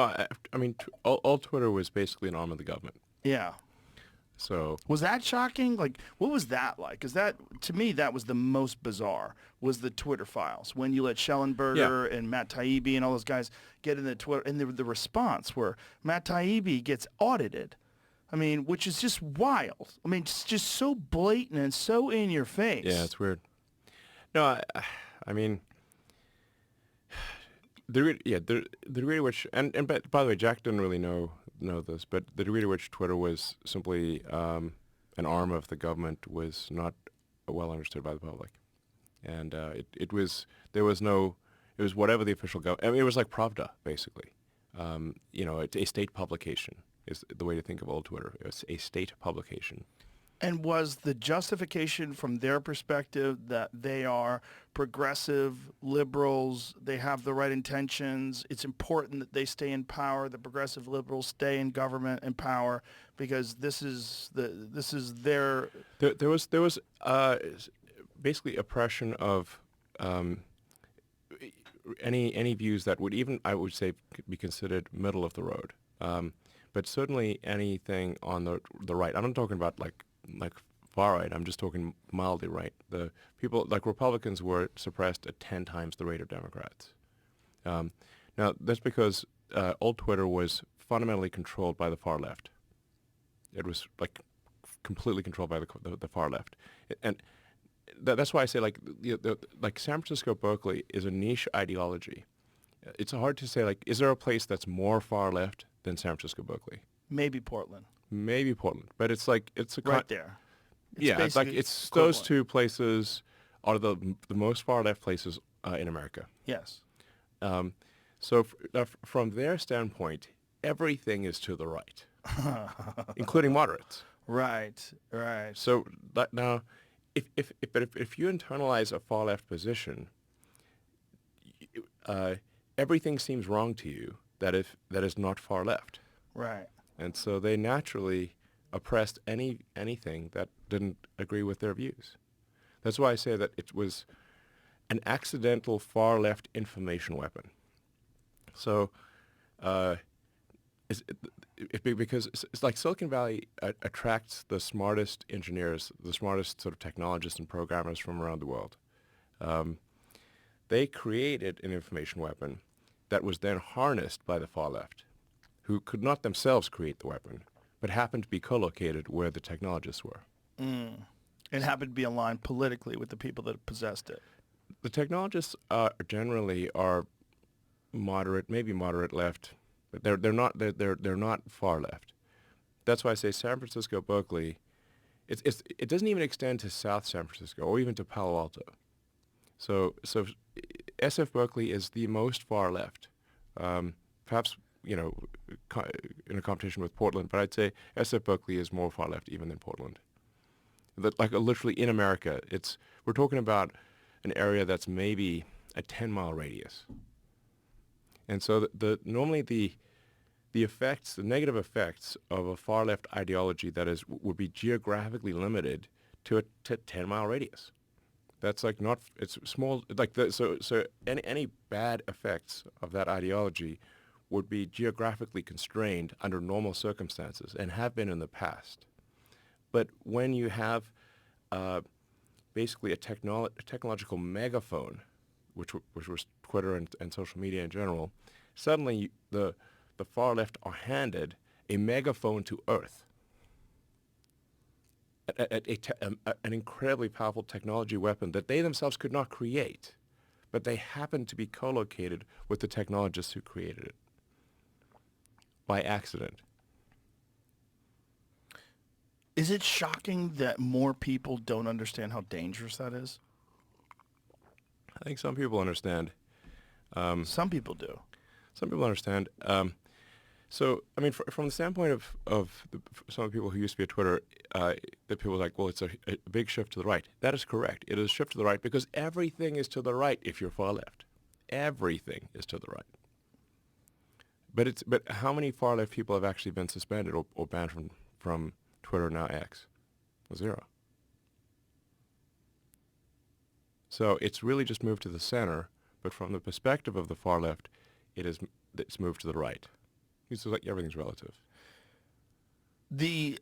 I mean, all Twitter was basically an arm of the government. Yeah. So Was that shocking? Like, what was that like? Because that, to me, that was the most bizarre, was the Twitter files. When you let yeah, Schellenberger and Matt Taibbi and all those guys get in the Twitter, and the response where Matt Taibbi gets audited. I mean, which is just wild. I mean, it's just so blatant and so in your yeah, face. it's weird. No, I mean, the degree to which, and by the way, Jack didn't really know this, but the degree to which Twitter was simply an arm of the government was not well understood by the public, and it was there was no it was whatever the official government. I mean, it was like Pravda basically. A state publication is the way to think of old Twitter. It's a state publication. And was the justification from their perspective that they are progressive liberals, they have the right intentions, it's important that they stay in power, the progressive liberals stay in government and power because this is their There was basically oppression of any views that would even, I would say, be considered middle of the road. But certainly anything on the right. I'm not talking about like far right. I'm just talking mildly right. The people like Republicans were suppressed at 10 times the rate of Democrats. Um, Now that's because old Twitter was fundamentally controlled by the far left. It was like completely controlled by the far left, and that's why I say like San Francisco Berkeley is a niche ideology. It's hard to say like is there a place that's more far left than San Francisco Berkeley? maybe Portland Maybe Portland, but it's like it's a right there. It's yeah, it's like basically it's those equivalent. two places are the most far left places in America. Yes. Um, so from their standpoint, everything is to the right, including moderates. Right, right. So now, if you internalize a far left position, uh, everything seems wrong to you that is not far left, Right. and so they naturally oppressed anything that didn't agree with their views. That's why I say that it was an accidental far left information weapon. So, uh, because it's like Silicon Valley attracts the smartest engineers, the smartest sort of technologists and programmers from around the world. Um, they created an information weapon that was then harnessed by the far left, who could not themselves create the weapon, but happened to be co-located where the technologists were. Mm. It happened to be aligned politically with the people that possessed it. The technologists generally are moderate, maybe moderate left, but they're not far left. That's why I say San Francisco, Berkeley. It doesn't even extend to South San Francisco or even to Palo Alto. So SF Berkeley is the most far left. Perhaps in a competition with Portland, but I'd say SF Berkeley is more far left even than Portland. Like literally in America, we're talking about an area that's maybe a 10-mile radius. And so normally the effects, the negative effects of a far left ideology would be geographically limited to a 10-mile radius. That's like not, it's small, like so any bad effects of that ideology would be geographically constrained under normal circumstances and have been in the past. But when you have basically a technological megaphone, which was Twitter and social media in general, suddenly the far left are handed a megaphone to Earth, an incredibly powerful technology weapon that they themselves could not create, but they happened to be co-located with the technologists who created it by accident. Is it shocking that more people don't understand how dangerous that is? I think some people understand. Some people do. Some people understand. So, I mean, from the standpoint of some of the people who used to be at Twitter, that people are like, well, it's a big shift to the right. That is correct. It is a shift to the right because everything is to the right if you're far left. Everything is to the right. But how many far left people have actually been suspended or banned from Twitter, now X? Zero. So it's really just moved to the center, but from the perspective of the far left, it's moved to the right. He's like everything's relative. The